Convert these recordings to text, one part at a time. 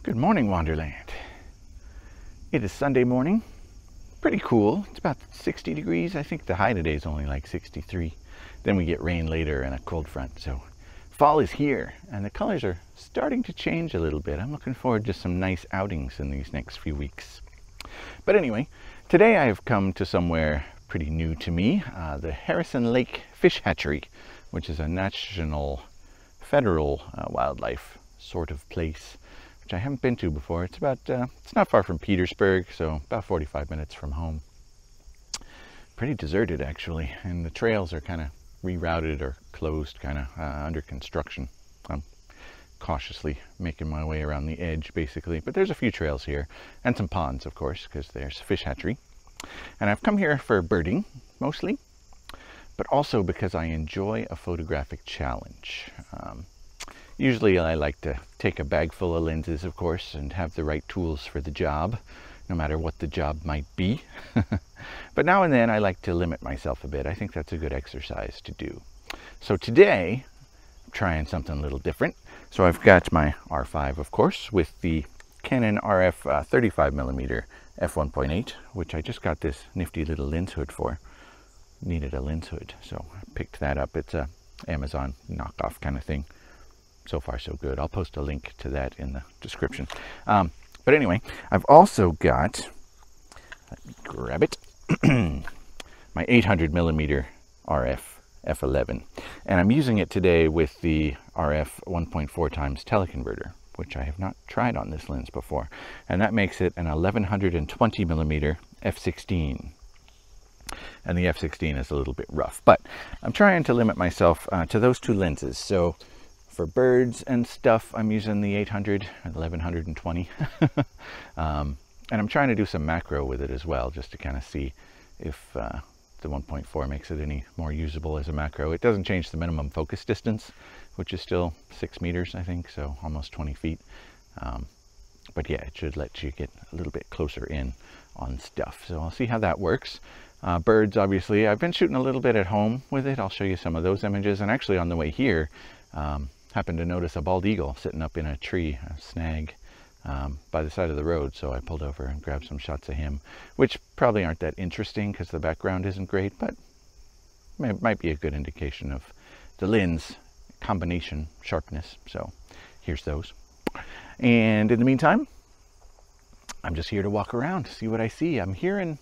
Good morning, Wonderland. It is Sunday morning. Pretty cool. It's about 60 degrees. I think the high today is only like 63. Then we get rain later and a cold front. So fall is here and the colors are starting to change a little bit. I'm looking forward to some nice outings in these next few weeks. But anyway, today I have come to somewhere pretty new to me, the Harrison Lake Fish Hatchery, which is a national federal wildlife sort of place, which I haven't been to before. It's about, it's not far from Petersburg, so about 45 minutes from home. Pretty deserted actually, and the trails are kind of rerouted or closed, kind of under construction. I'm cautiously making my way around the edge basically, but there's a few trails here and some ponds, of course, because there's a fish hatchery. And I've come here for birding mostly, but also because I enjoy a photographic challenge. Usually I like to take a bag full of lenses, of course, and have the right tools for the job, no matter what the job might be. But now and then I like to limit myself a bit. I think that's a good exercise to do. So today I'm trying something a little different. So I've got my R5, of course, with the Canon RF 35mm f1.8, which I just got this nifty little lens hood for. Needed a lens hood, so I picked that up. It's a Amazon knockoff kind of thing. So far so good. I'll post a link to that in the description. But anyway, I've also got, let me grab it, my 800mm RF f11. And I'm using it today with the RF 1.4 times teleconverter, which I have not tried on this lens before. And that makes it an 1120mm f16. And the f16 is a little bit rough, but I'm trying to limit myself to those two lenses. So for birds and stuff, I'm using the 800 and 1120. And I'm trying to do some macro with it as well, just to kind of see if the 1.4 makes it any more usable as a macro. It doesn't change the minimum focus distance, which is still 6 meters, I think, so almost 20 feet. But yeah, it should let you get a little bit closer in on stuff. So I'll see how that works. Birds, obviously, I've been shooting a little bit at home with it. I'll show you some of those images. And actually on the way here, happened to notice a bald eagle sitting up in a tree, a snag, by the side of the road. So I pulled over and grabbed some shots of him, which probably aren't that interesting because the background isn't great, but it might be a good indication of the lens combination sharpness. So here's those. And in the meantime, I'm just here to walk around, see what I see. I'm hearing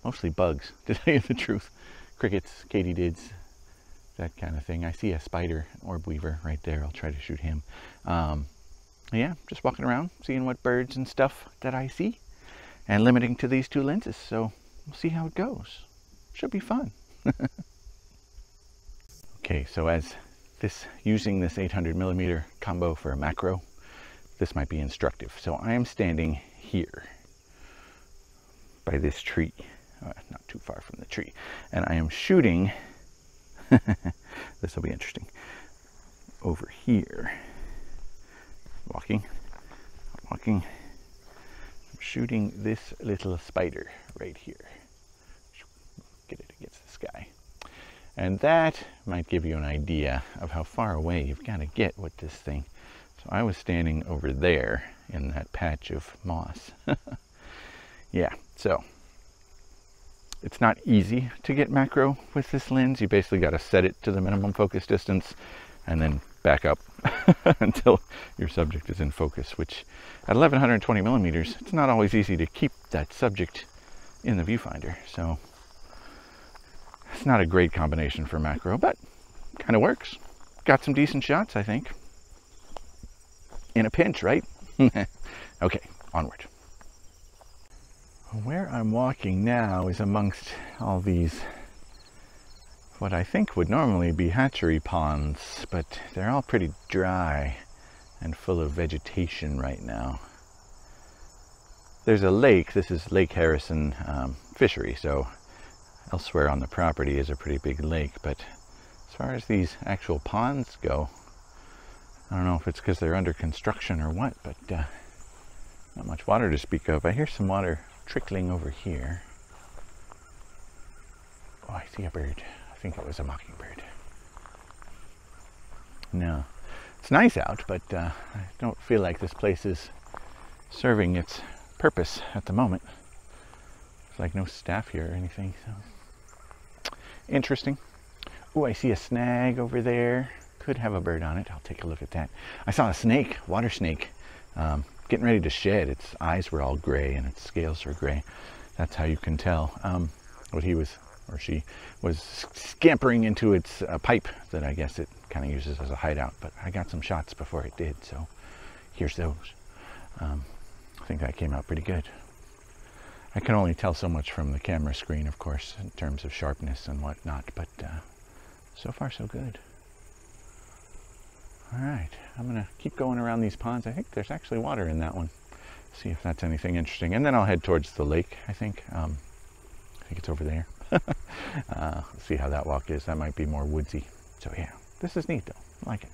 mostly bugs, to tell you the truth. Crickets, katydids, that kind of thing. I see a spider, an orb weaver right there. I'll try to shoot him. Yeah, just walking around, seeing what birds and stuff that I see, and limiting to these two lenses. So we'll see how it goes. Should be fun. Okay, so as using this 800mm combo for a macro, this might be instructive. So I am standing here by this tree, not too far from the tree, and I am shooting. This will be interesting. Over here, walking, I'm shooting this little spider right here. Get it against the sky. And that might give you an idea of how far away you've got to get with this thing. So I was standing over there in that patch of moss. Yeah, so it's not easy to get macro with this lens. You basically got to set it to the minimum focus distance and then back up until your subject is in focus, which at 1120mm, it's not always easy to keep that subject in the viewfinder. So it's not a great combination for macro, but kind of works. Got some decent shots, I think. In a pinch, right? Okay, onward. Where I'm walking now is amongst all these, what I think would normally be hatchery ponds, but they're all pretty dry and full of vegetation right now. There's a lake. This is Lake Harrison Fishery, so elsewhere on the property is a pretty big lake, but as far as these actual ponds go, I don't know if it's because they're under construction or what, but not much water to speak of. I hear some water trickling over here. Oh, I see a bird. I think it was a mockingbird. No, it's nice out, but I don't feel like this place is serving its purpose at the moment. There's like no staff here or anything, so interesting. Oh, I see a snag over there. Could have a bird on it. I'll take a look at that. I saw a snake, water snake, getting ready to shed. Its eyes were all gray and its scales were gray. That's how you can tell what he was, or she was, scampering into its pipe that I guess it kind of uses as a hideout. But I got some shots before it did, so here's those. I think that came out pretty good. I can only tell so much from the camera screen, of course, in terms of sharpness and whatnot, but so far so good. All right, I'm gonna keep going around these ponds. I think there's actually water in that one. See if that's anything interesting, and then I'll head towards the lake. I think it's over there. See how that walk is. That might be more woodsy. So yeah, this is neat though. I like it.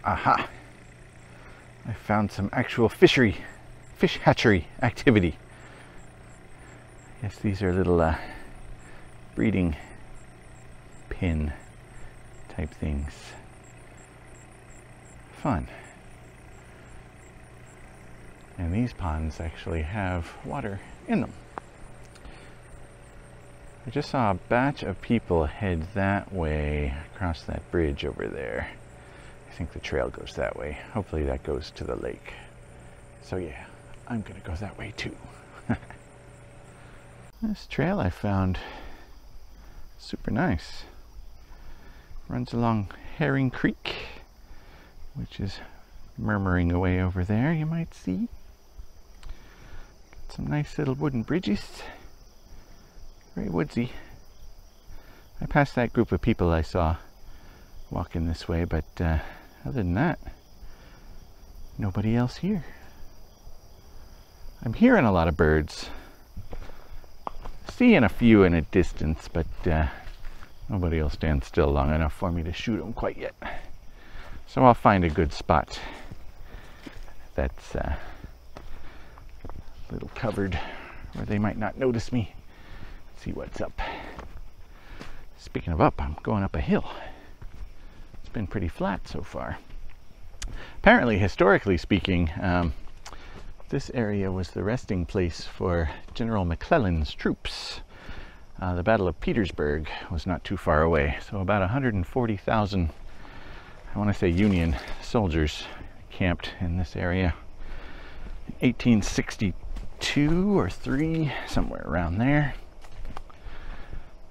Aha! I found some actual fish hatchery activity. Yes, these are little breeding pin type things. Fun. And these ponds actually have water in them. I just saw a batch of people head that way across that bridge over there. I think the trail goes that way. Hopefully that goes to the lake. So yeah, I'm gonna go that way too. This trail I found super nice. Runs along Herring Creek, which is murmuring away over there, you might see. Got some nice little wooden bridges. Very woodsy. I passed that group of people I saw walking this way, but other than that, nobody else here. I'm hearing a lot of birds. Seeing a few in a distance, but nobody will stand still long enough for me to shoot them quite yet. So I'll find a good spot that's a little covered where they might not notice me. See what's up. Speaking of up, I'm going up a hill. It's been pretty flat so far. Apparently, historically speaking, this area was the resting place for General McClellan's troops. The Battle of Petersburg was not too far away, so about 140,000, I want to say, Union soldiers camped in this area. 1862 or 3, somewhere around there.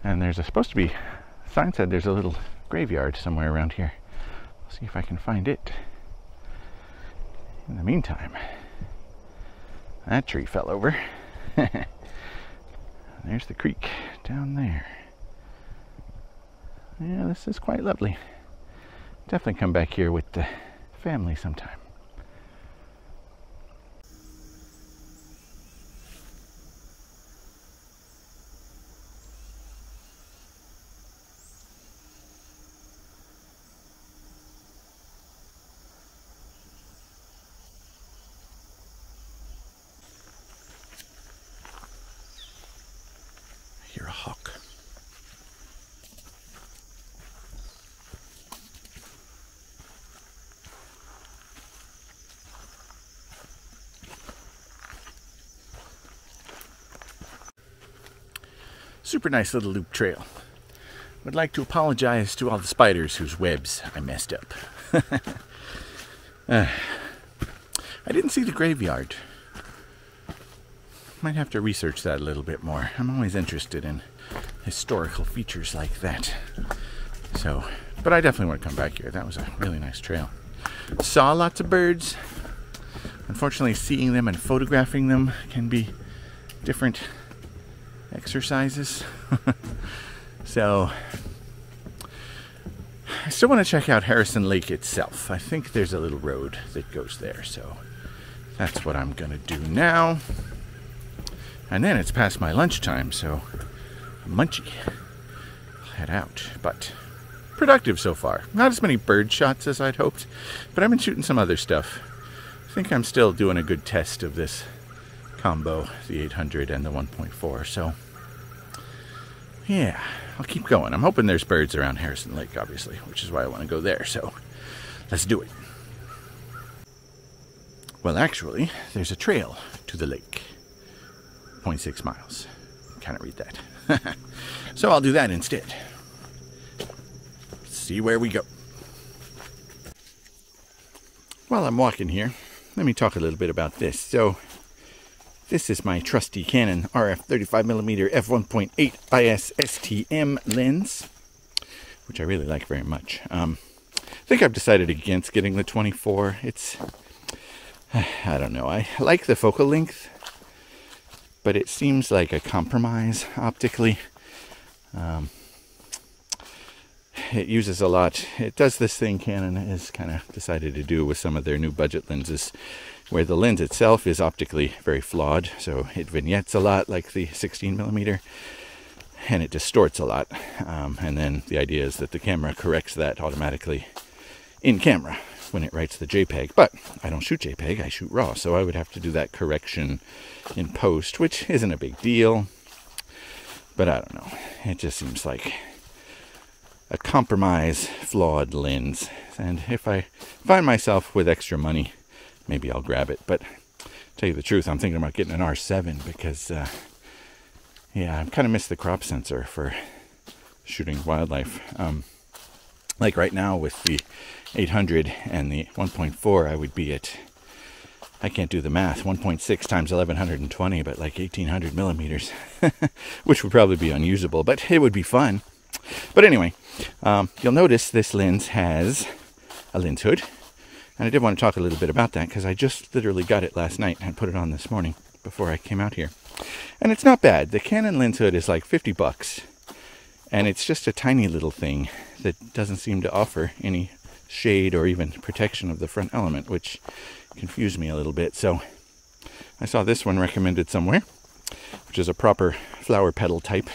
And there's supposed to be, the sign said there's a little graveyard somewhere around here. I'll see if I can find it. In the meantime, that tree fell over. There's the creek down there. Yeah, this is quite lovely. Definitely come back here with the family sometime. You're a hawk. Super nice little loop trail. Would like to apologize to all the spiders whose webs I messed up. I didn't see the graveyard. Might have to research that a little bit more. I'm always interested in historical features like that. So, but I definitely want to come back here. That was a really nice trail. Saw lots of birds. Unfortunately, seeing them and photographing them can be different exercises. So, I still want to check out Harrison Lake itself. I think there's a little road that goes there, so that's what I'm gonna do now. And then it's past my lunchtime, so I'm munchy. I'll head out, but productive so far. Not as many bird shots as I'd hoped, but I've been shooting some other stuff. I think I'm still doing a good test of this combo, the 800 and the 1.4, so yeah, I'll keep going. I'm hoping there's birds around Harrison Lake, obviously, which is why I want to go there, so let's do it. Well, actually, there's a trail to the lake. 0.6 miles. Can't read that. So I'll do that instead. See where we go. While I'm walking here, let me talk a little bit about this. So, this is my trusty Canon RF 35mm f1.8 IS STM lens, which I really like very much. I think I've decided against getting the 24. I don't know. I like the focal length, but it seems like a compromise optically. It uses a lot. It does this thing Canon has kind of decided to do with some of their new budget lenses, where the lens itself is optically very flawed. So it vignettes a lot, like the 16mm, and it distorts a lot. And then the idea is that the camera corrects that automatically in camera when it writes the JPEG. But I don't shoot JPEG, I shoot RAW, so I would have to do that correction in post, which isn't a big deal. But I don't know. It just seems like a compromise, flawed lens. And if I find myself with extra money, maybe I'll grab it. But to tell you the truth, I'm thinking about getting an R7 because, yeah, I kind of miss the crop sensor for shooting wildlife. Like right now with the 800 and the 1.4, I would be at, I can't do the math, 1.6 times 1120, but like 1800 millimeters, which would probably be unusable, but it would be fun. But anyway, you'll notice this lens has a lens hood, and I did want to talk a little bit about that because I just literally got it last night and put it on this morning before I came out here. And it's not bad. The Canon lens hood is like 50 bucks, and it's just a tiny little thing that doesn't seem to offer any shade or even protection of the front element, which confused me a little bit. So I saw this one recommended somewhere, which is a proper flower petal type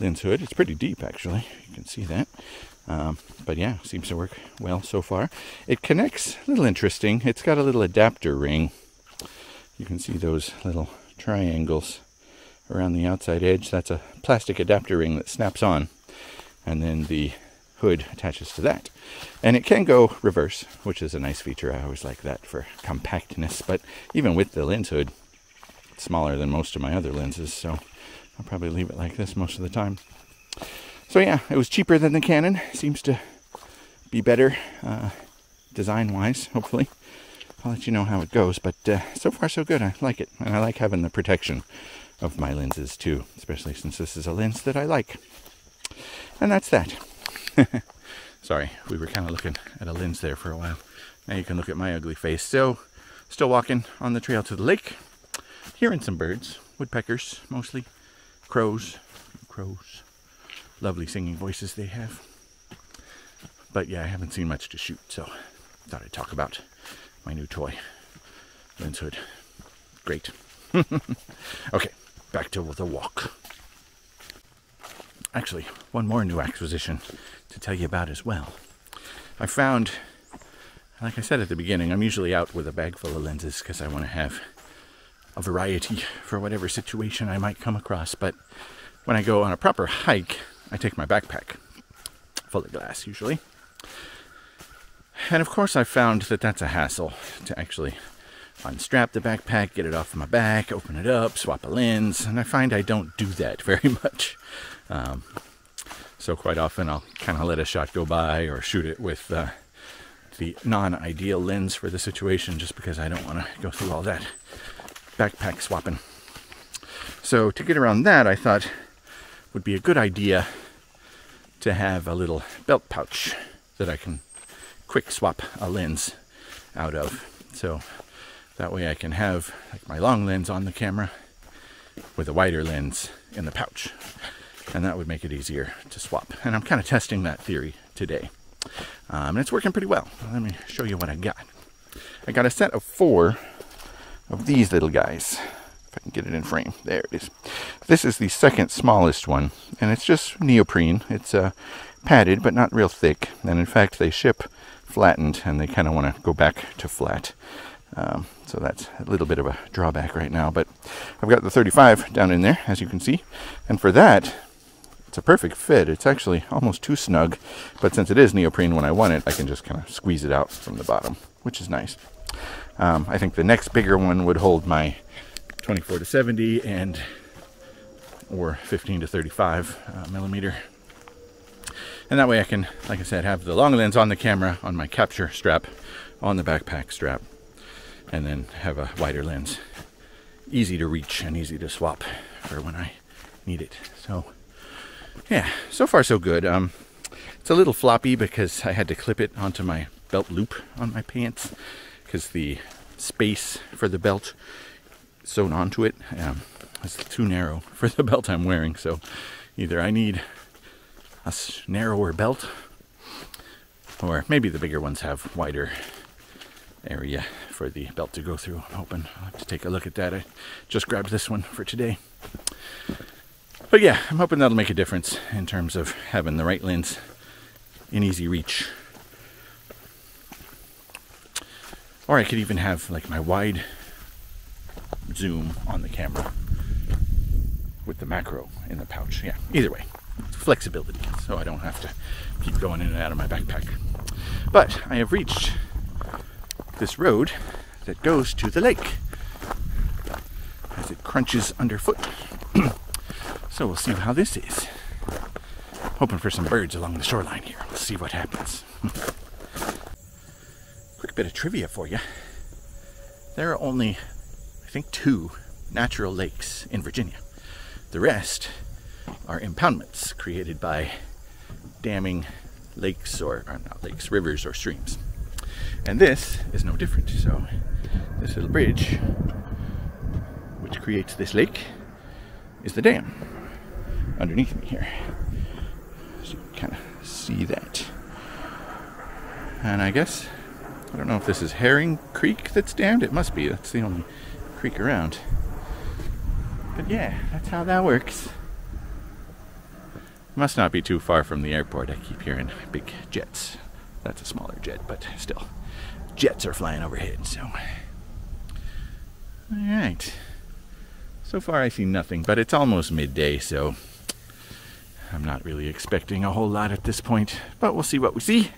lens hood. It's pretty deep, actually. You can see that. But yeah, seems to work well so far. It connects, a little interesting. It's got a little adapter ring. You can see those little triangles around the outside edge. That's a plastic adapter ring that snaps on, and then the hood attaches to that. And it can go reverse, which is a nice feature. I always like that for compactness. But even with the lens hood, it's smaller than most of my other lenses, so I'll probably leave it like this most of the time. So yeah, it was cheaper than the Canon. Seems to be better design-wise, hopefully. I'll let you know how it goes, but so far so good. I like it, and I like having the protection of my lenses too, especially since this is a lens that I like. And that's that. Sorry, we were kind of looking at a lens there for a while. Now you can look at my ugly face. So, still walking on the trail to the lake, hearing some birds, woodpeckers mostly, crows, lovely singing voices they have. But yeah, I haven't seen much to shoot, so thought I'd talk about my new toy, lens hood. Great. Okay, back to the walk. Actually, one more new acquisition to tell you about as well. I found, like I said at the beginning, I'm usually out with a bag full of lenses because I want to have a variety for whatever situation I might come across. But when I go on a proper hike, I take my backpack full of glass usually. And of course I found that that's a hassle to actually unstrap the backpack, get it off my back, open it up, swap a lens, and I find I don't do that very much. So quite often I'll kind of let a shot go by or shoot it with the non-ideal lens for the situation just because I don't want to go through all that backpack swapping. So to get around that, I thought would be a good idea to have a little belt pouch that I can quick swap a lens out of. So that way I can have like my long lens on the camera with a wider lens in the pouch. And that would make it easier to swap. And I'm kind of testing that theory today. And it's working pretty well. Let me show you what I got. I got a set of 4 of these little guys. If I can get it in frame. There it is. This is the second smallest one. And it's just neoprene. It's padded, but not real thick. And in fact, they ship flattened, and they kind of want to go back to flat. So that's a little bit of a drawback right now. But I've got the 35 down in there, as you can see. And for that, it's a perfect fit. It's actually almost too snug, but since it is neoprene when I want it, I can just kind of squeeze it out from the bottom, which is nice. I think the next bigger one would hold my 24 to 70 and or 15 to 35 millimeter. And that way I can, like I said, have the long lens on the camera, on my capture strap, on the backpack strap, and then have a wider lens. Easy to reach and easy to swap for when I need it. So yeah, so far so good. It's a little floppy because I had to clip it onto my belt loop on my pants because the space for the belt sewn onto it is too narrow for the belt I'm wearing. So either I need a narrower belt, or maybe the bigger ones have wider area for the belt to go through. I'm hoping I'll have to take a look at that. I just grabbed this one for today. But yeah, I'm hoping that'll make a difference in terms of having the right lens in easy reach. Or I could even have like my wide zoom on the camera with the macro in the pouch. Yeah, either way, flexibility, so I don't have to keep going in and out of my backpack. But I have reached this road that goes to the lake as it crunches underfoot. So we'll see how this is. Hoping for some birds along the shoreline here. We'll see what happens. Quick bit of trivia for you. There are only, I think, 2 natural lakes in Virginia. The rest are impoundments created by damming lakes, or not lakes, rivers or streams. And this is no different. So this little bridge, which creates this lake, is the dam underneath me here. So you can kind of see that. And I guess, I don't know if this is Herring Creek that's dammed. It must be. That's the only creek around. But yeah, that's how that works. Must not be too far from the airport. I keep hearing big jets. That's a smaller jet, but still, jets are flying overhead, so. Alright. So far I see nothing, but it's almost midday, so I'm not really expecting a whole lot at this point, but we'll see what we see.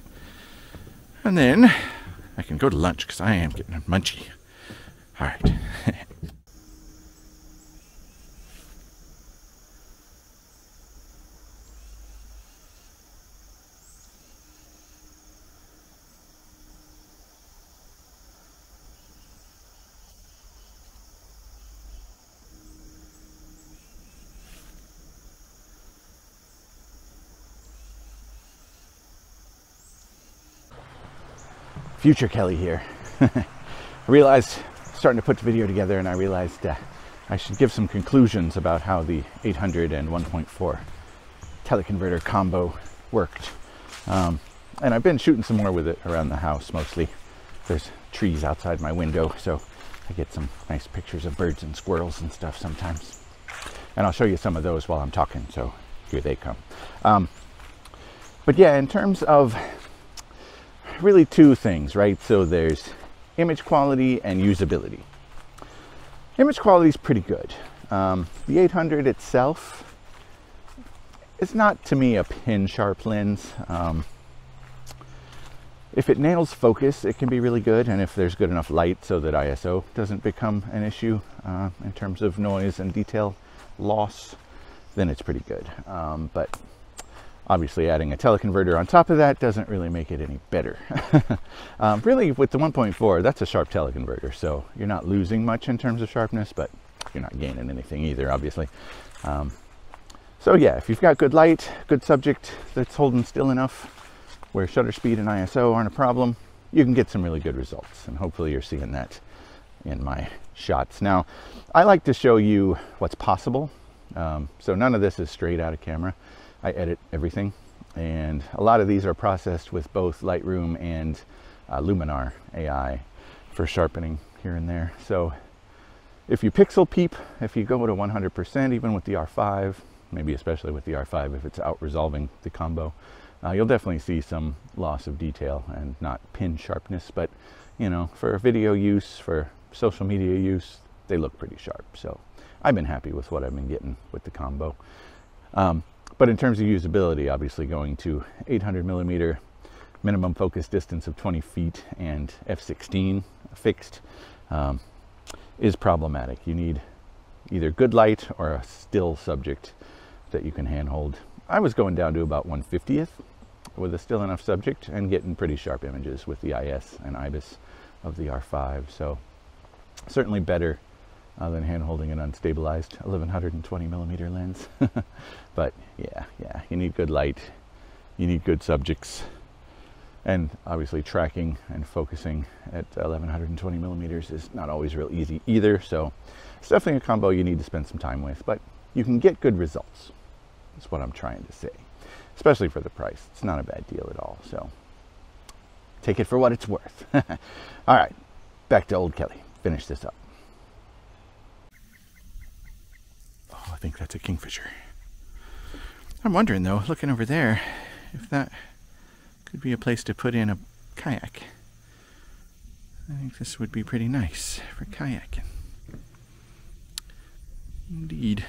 And then I can go to lunch because I am getting munchy. Alright. Future Kelly here. I realized, starting to put the video together, and I realized I should give some conclusions about how the 800 and 1.4 teleconverter combo worked. And I've been shooting some more with it around the house mostly. There's trees outside my window, so I get some nice pictures of birds and squirrels and stuff sometimes. And I'll show you some of those while I'm talking, so here they come. But yeah, in terms of really 2 things, right? So there's image quality and usability. Image quality is pretty good. The 800 itself is not, to me, a pin sharp lens. If it nails focus, it can be really good, and if there's good enough light so that ISO doesn't become an issue in terms of noise and detail loss, then it's pretty good. But obviously adding a teleconverter on top of that doesn't really make it any better. Really, with the 1.4, that's a sharp teleconverter, so you're not losing much in terms of sharpness, but you're not gaining anything either, obviously. So yeah, if you've got good light, good subject that's holding still enough where shutter speed and ISO aren't a problem, you can get some really good results, and hopefully you're seeing that in my shots. Now, I like to show you what's possible, so none of this is straight out of camera. I edit everything, and a lot of these are processed with both Lightroom and Luminar AI for sharpening here and there. So if you pixel peep, if you go to 100%, even with the R5, maybe especially with the R5 if it's out resolving the combo, you'll definitely see some loss of detail and not pin sharpness, but you know, for video use, for social media use, they look pretty sharp. So I've been happy with what I've been getting with the combo. But in terms of usability, obviously going to 800 millimeter, minimum focus distance of 20 feet and f/16 fixed, is problematic. You need either good light or a still subject that you can handhold. I was going down to about 1/50th with a still enough subject and getting pretty sharp images with the IS and IBIS of the R5. So certainly better than hand-holding an unstabilized 1120mm lens. But yeah, you need good light, you need good subjects, and obviously tracking and focusing at 1120mm is not always real easy either. So it's definitely a combo you need to spend some time with, but you can get good results. That's what I'm trying to say, especially for the price. It's not a bad deal at all. So take it for what it's worth. All right, back to old Kelly. Finish this up. Oh, I think that's a kingfisher. I'm wondering though, looking over there, if that could be a place to put in a kayak. I think this would be pretty nice for kayaking. Indeed.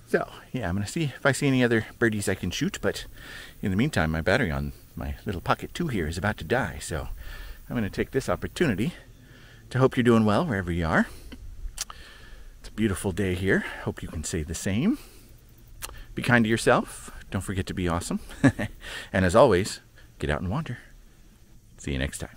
So, yeah, I'm going to see if I see any other birdies I can shoot, but in the meantime, my battery on my little Pocket 2 here is about to die, so I'm going to take this opportunity to hope you're doing well wherever you are. It's a beautiful day here. Hope you can say the same. Be kind to yourself. Don't forget to be awesome. And as always, get out and wander. See you next time.